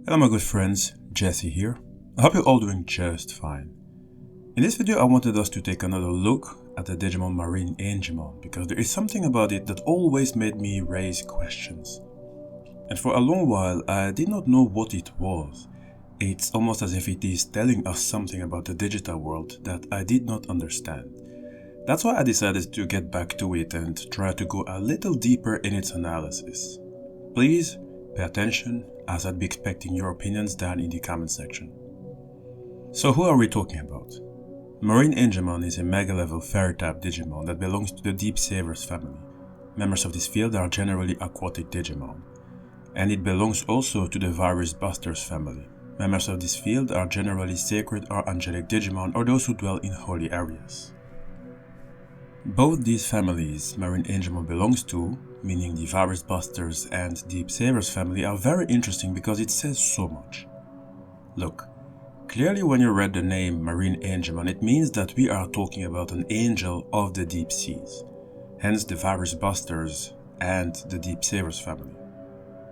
Hello my good friends, Jesse here. I hope you're all doing just fine. In this video I wanted us to take another look at the Digimon MarineAngemon because there is something about it that always made me raise questions. And for a long while I did not know what it was. It's almost as if it is telling us something about the digital world that I did not understand. That's why I decided to get back to it and try to go a little deeper in its analysis. Please pay attention, as I'd be expecting your opinions down in the comment section. So who are we talking about? MarineAngemon is a mega-level fairy-type Digimon that belongs to the Deep Savers family. Members of this field are generally aquatic Digimon. And it belongs also to the Virus Busters family. Members of this field are generally sacred or angelic Digimon or those who dwell in holy areas. Both these families MarineAngemon belongs to, meaning the Virus Busters and Deep Savers family, are very interesting because it says so much. Look, clearly when you read the name MarineAngemon, it means that we are talking about an angel of the deep seas, hence the Virus Busters and the Deep Savers family.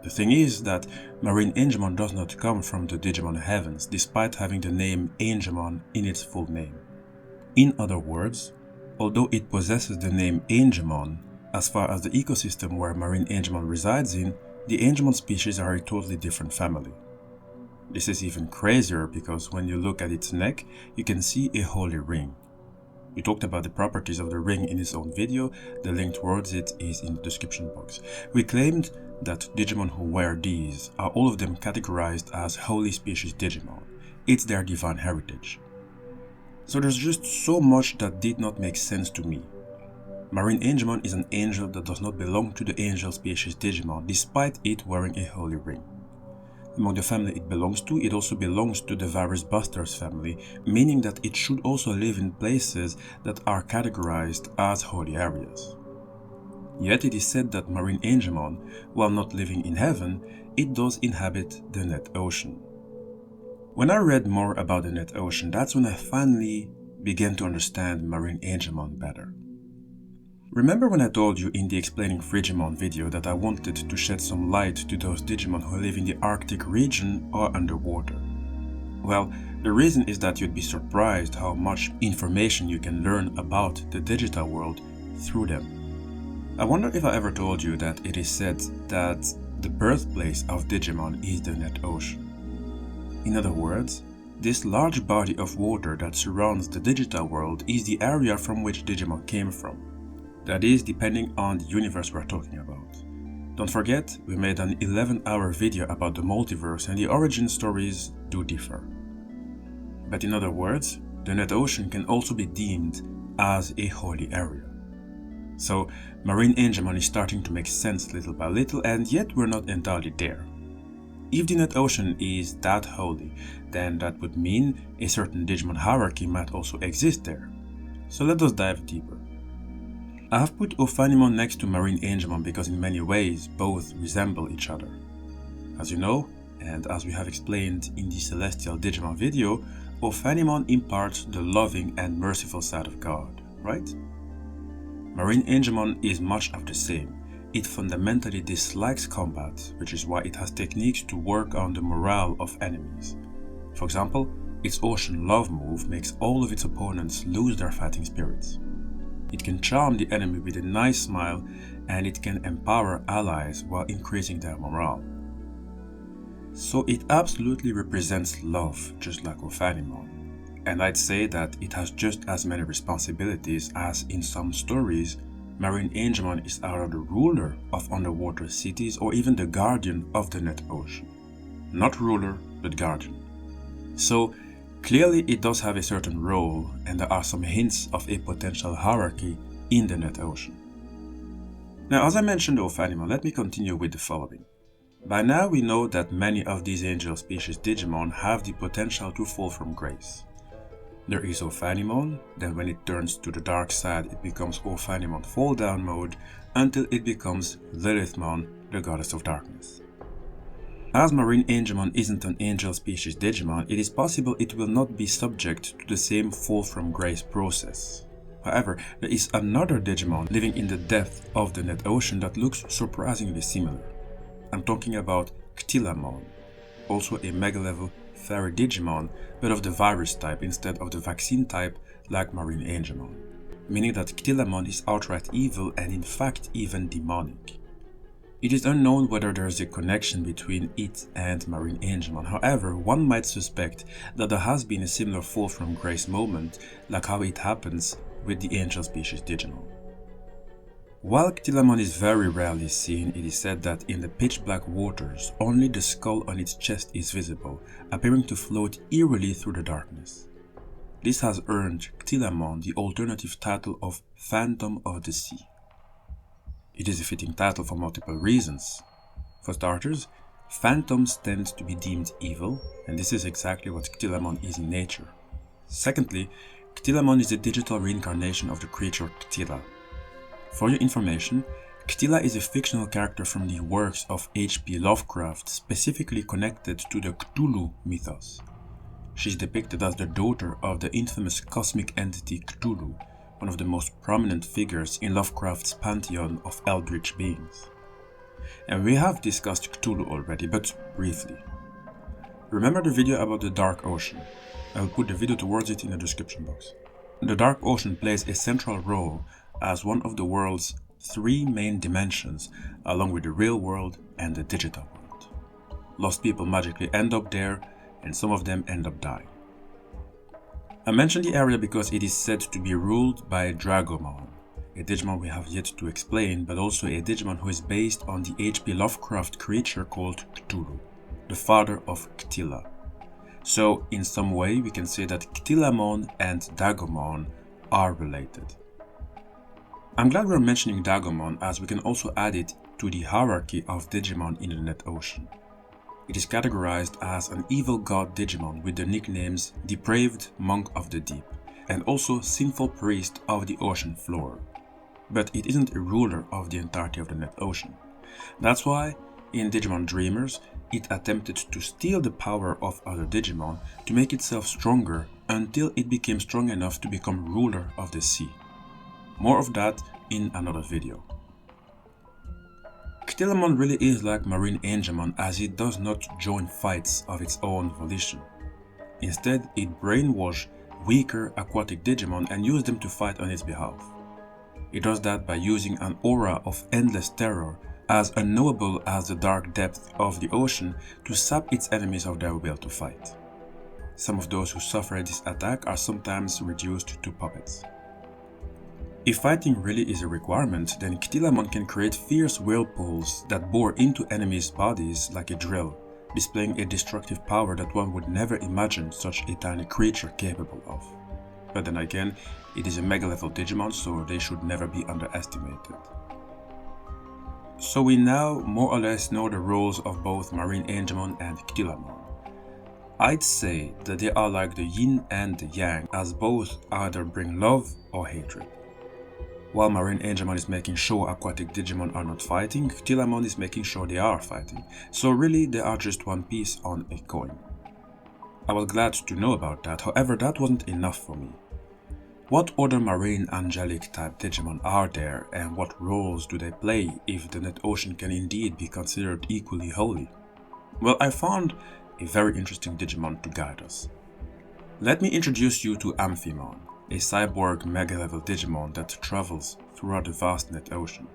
The thing is that MarineAngemon does not come from the Digimon heavens, despite having the name Angemon in its full name. In other words, although it possesses the name Angemon, as far as the ecosystem where MarineAngemon resides in, the Angemon species are a totally different family. This is even crazier because when you look at its neck, you can see a holy ring. We talked about the properties of the ring in its own video, the link towards it is in the description box. We claimed that Digimon who wear these are all of them categorized as holy species Digimon. It's their divine heritage. So there's just so much that did not make sense to me. MarineAngemon is an angel that does not belong to the angel species Digimon, despite it wearing a holy ring. Among the family it belongs to, it also belongs to the Virus Busters family, meaning that it should also live in places that are categorized as holy areas. Yet it is said that MarineAngemon, while not living in heaven, it does inhabit the net ocean. When I read more about the net ocean, that's when I finally began to understand MarineAngemon better. Remember when I told you in the Explaining FRIGIMON video that I wanted to shed some light to those Digimon who live in the Arctic region or underwater? Well, the reason is that you'd be surprised how much information you can learn about the digital world through them. I wonder if I ever told you that it is said that the birthplace of Digimon is the net ocean. In other words, this large body of water that surrounds the digital world is the area from which Digimon came from. That is, depending on the universe we're talking about. Don't forget, we made an 11-hour video about the multiverse and the origin stories do differ. But in other words, the net ocean can also be deemed as a holy area. So MarineAngemon is starting to make sense little by little, and yet we're not entirely there. If the net ocean is that holy, then that would mean a certain Digimon hierarchy might also exist there. So let us dive deeper. I have put AMPHIMON next to MarineAngemon because in many ways both resemble each other. As you know, and as we have explained in the Celestial Digimon video, AMPHIMON imparts the loving and merciful side of God, right? MarineAngemon is much of the same. It fundamentally dislikes combat, which is why it has techniques to work on the morale of enemies. For example, its Ocean Love move makes all of its opponents lose their fighting spirits. It can charm the enemy with a nice smile, and it can empower allies while increasing their morale. So it absolutely represents love, just like AMPHIMON. And I'd say that it has just as many responsibilities as in some stories, MarineAngemon is either the ruler of underwater cities or even the guardian of the net ocean. Not ruler, but guardian. So clearly it does have a certain role, and there are some hints of a potential hierarchy in the net ocean. Now, as I mentioned AMPHIMON, let me continue with the following. By now we know that many of these angel species Digimon have the potential to fall from grace. There is AMPHIMON, then when it turns to the dark side it becomes AMPHIMON Fall Down mode, until it becomes Lilithmon, the goddess of darkness. As MarineAngemon isn't an angel species Digimon, it is possible it will not be subject to the same fall from grace process. However, there is another Digimon living in the depth of the net ocean that looks surprisingly similar. I'm talking about CTHYLLAMON. also a mega-level fairy Digimon, but of the virus type instead of the vaccine type like MarineAngemon, meaning that CTHYLLAMON is outright evil and in fact even demonic. It is unknown whether there is a connection between it and MarineAngemon. However, one might suspect that there has been a similar fall from grace moment, like how it happens with the angel species Digimon. While CTHYLLAMON is very rarely seen, it is said that in the pitch black waters, only the skull on its chest is visible, appearing to float eerily through the darkness. This has earned CTHYLLAMON the alternative title of Phantom of the Sea. It is a fitting title for multiple reasons. For starters, phantoms tend to be deemed evil, and this is exactly what CTHYLLAMON is in nature. Secondly, CTHYLLAMON is a digital reincarnation of the creature Cthulhu. For your information, Cthulhu is a fictional character from the works of H.P. Lovecraft, specifically connected to the Cthulhu mythos. She is depicted as the daughter of the infamous cosmic entity Cthulhu, one of the most prominent figures in Lovecraft's pantheon of eldritch beings. And we have discussed Cthulhu already, but briefly. Remember the video about the Dark Ocean? I will put the video towards it in the description box. The Dark Ocean plays a central role as one of the world's three main dimensions, along with the real world and the digital world. Lost people magically end up there, and some of them end up dying. I mention the area because it is said to be ruled by DAGOMON, a Digimon we have yet to explain, but also a Digimon who is based on the H.P. Lovecraft creature called Cthulhu, the father of Cthulhu. So in some way we can say that CTHYLLAMON and DAGOMON are related. I'm glad we're mentioning DAGOMON, as we can also add it to the hierarchy of Digimon in the net ocean. It is categorized as an evil god Digimon with the nicknames Depraved Monk of the Deep and also Sinful Priest of the Ocean Floor. But it isn't a ruler of the entirety of the net ocean. That's why, in Digimon Dreamers, it attempted to steal the power of other Digimon to make itself stronger until it became strong enough to become ruler of the sea. More of that in another video. CTHYLLAMON really is like MarineAngemon, as it does not join fights of its own volition. Instead, it brainwashes weaker aquatic Digimon and uses them to fight on its behalf. It does that by using an aura of endless terror, as unknowable as the dark depth of the ocean, to sap its enemies of their will to fight. Some of those who suffer this attack are sometimes reduced to puppets. If fighting really is a requirement, then CTHYLLAMON can create fierce whirlpools that bore into enemies' bodies like a drill, displaying a destructive power that one would never imagine such a tiny creature capable of. But then again, it is a mega-level Digimon, so they should never be underestimated. So we now more or less know the roles of both MarineAngemon and CTHYLLAMON. I'd say that they are like the Yin and the Yang, as both either bring love or hatred. While MarineAngemon is making sure aquatic Digimon are not fighting, CTHYLLAMON is making sure they are fighting, so really they are just one piece on a coin. I was glad to know about that, however that wasn't enough for me. What other marine angelic type Digimon are there, and what roles do they play if the net ocean can indeed be considered equally holy? Well, I found a very interesting Digimon to guide us. Let me introduce you to AMPHIMON, a cyborg mega-level Digimon that travels throughout the vast net ocean.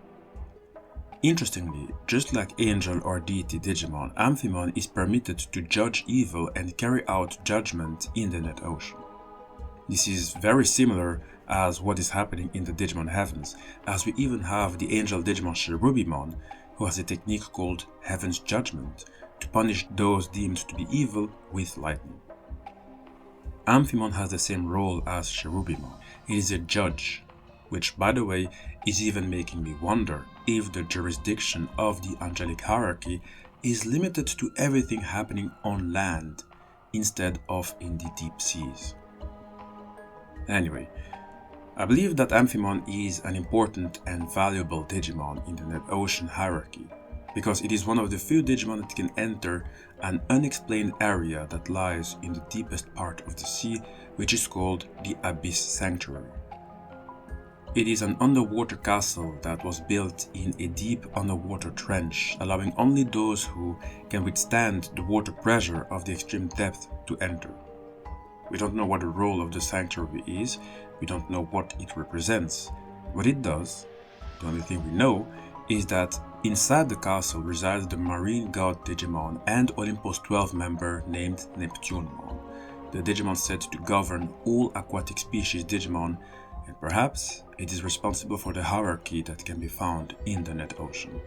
Interestingly, just like Angel or Deity Digimon, AMPHIMON is permitted to judge evil and carry out judgment in the net ocean. This is very similar as what is happening in the Digimon heavens, as we even have the Angel Digimon CHERUBIMON, who has a technique called Heaven's Judgment to punish those deemed to be evil with lightning. AMPHIMON has the same role as CHERUBIMON. It is a judge, which by the way is even making me wonder if the jurisdiction of the angelic hierarchy is limited to everything happening on land instead of in the deep seas. Anyway, I believe that AMPHIMON is an important and valuable Digimon in the net ocean hierarchy, because it is one of the few Digimon that can enter an unexplained area that lies in the deepest part of the sea, which is called the Abyss Sanctuary. It is an underwater castle that was built in a deep underwater trench, allowing only those who can withstand the water pressure of the extreme depth to enter. We don't know what the role of the sanctuary is, we don't know what it represents. What it does, the only thing we know, is that inside the castle resides the marine god Digimon and Olympus 12 member named NEPTUNEMON, the Digimon said to govern all aquatic species Digimon, and perhaps it is responsible for the hierarchy that can be found in the net ocean.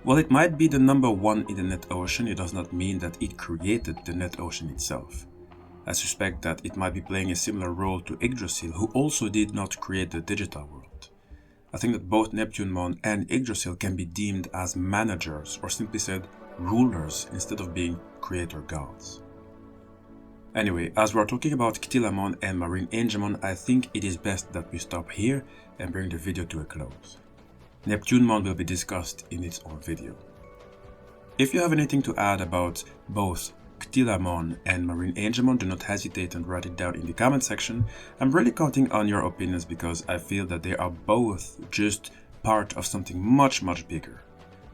While it might be the number one in the net ocean, it does not mean that it created the net ocean itself. I suspect that it might be playing a similar role to Yggdrasil, who also did not create the digital world. I think that both NEPTUNEMON and Yggdrasil can be deemed as managers, or simply said, rulers, instead of being creator gods. Anyway, as we are talking about CTHYLLAMON and MarineAngemon, I think it is best that we stop here and bring the video to a close. NEPTUNEMON will be discussed in its own video. If you have anything to add about both CTHYLLAMON and MarineAngemon, do not hesitate and write it down in the comment section. I'm really counting on your opinions because I feel that they are both just part of something much bigger.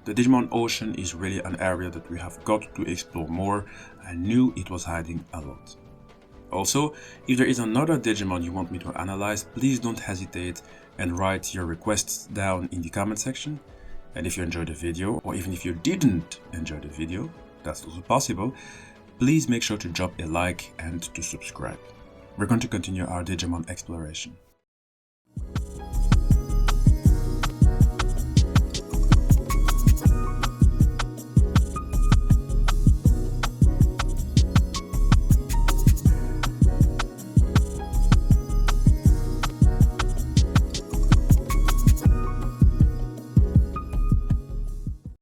The Digimon Ocean is really an area that we have got to explore more. I knew it was hiding a lot. Also, if there is another Digimon you want me to analyze, please don't hesitate and write your requests down in the comment section. And if you enjoyed the video, or even if you didn't enjoy the video, that's also possible, please make sure to drop a like and to subscribe. We're going to continue our Digimon exploration.